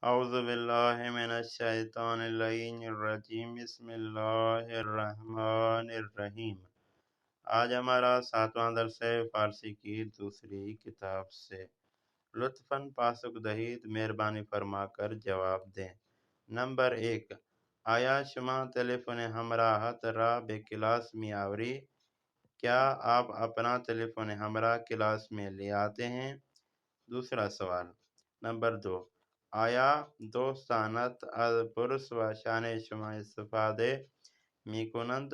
اعوذ باللہ من الشیطان اللعین الرجیم بسم اللہ الرحمن الرحیم۔ آج ہمارا 7واں درس ہے فارسی کی دوسری کتاب سے۔ لطفاً پاسخ دہید، مہربانی فرما کر جواب دیں۔ نمبر 1، آیا شما تلیفون ہمراہت را بے کلاس میں آوری؟ کیا آپ اپنا تلیفون ہمراہ کلاس میں لے آتے ہیں؟ دوسرا سوال۔ نمبر 2، آیا دوستانت از برس و شان شما استفادے می کنند؟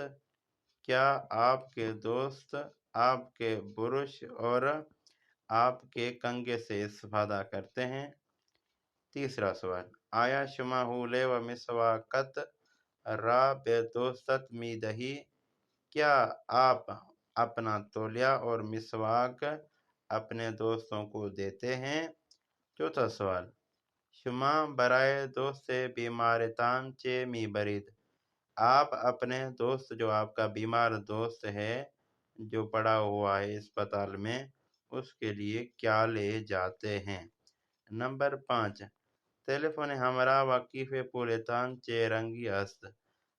کیا آپ کے دوست آپ کے برش اور آپ کے کنگھے سے استفادہ کرتے ہیں؟ تیسرا سوال۔ آیا شما حولے و مسواکت را بے دوستت می دہی؟ کیا آپ اپنا تولیہ اور مسواک اپنے دوستوں کو دیتے ہیں؟ چوتھا سوال۔ شما برائے دوست بیمارتان چے می برید؟ آپ اپنے دوست، جو آپ کا بیمار دوست ہے جو پڑا ہوا ہے اسپتال میں، اس کے لیے کیا لے جاتے ہیں؟ نمبر 5، ٹیلیفون ہمراہ و کیف پولتان چے رنگی است؟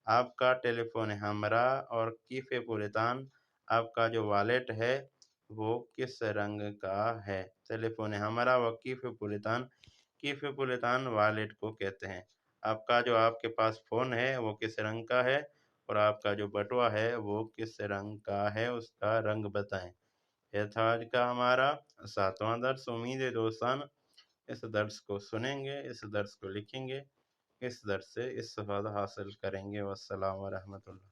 آپ کا ٹیلیفون ہمراہ اور کیف پولتان، آپ کا جو والیٹ ہے، وہ کس رنگ کا ہے؟ ٹیلیفون ہمراہ و کیف پولتان والیٹ کو کہتے ہیں۔ آپ کے پاس فون ہے وہ کس رنگ کا ہے، اور آپ کا جو بٹوا ہے وہ کس رنگ کا ہے، اس کا رنگ بتائیں۔ یہ تھا آج کا ہمارا 7واں درس۔ امید ہے دوستان اس درس کو سنیں گے، اس درس کو لکھیں گے، اس درس سے استفادہ حاصل کریں گے۔ والسلام ورحمۃ اللہ۔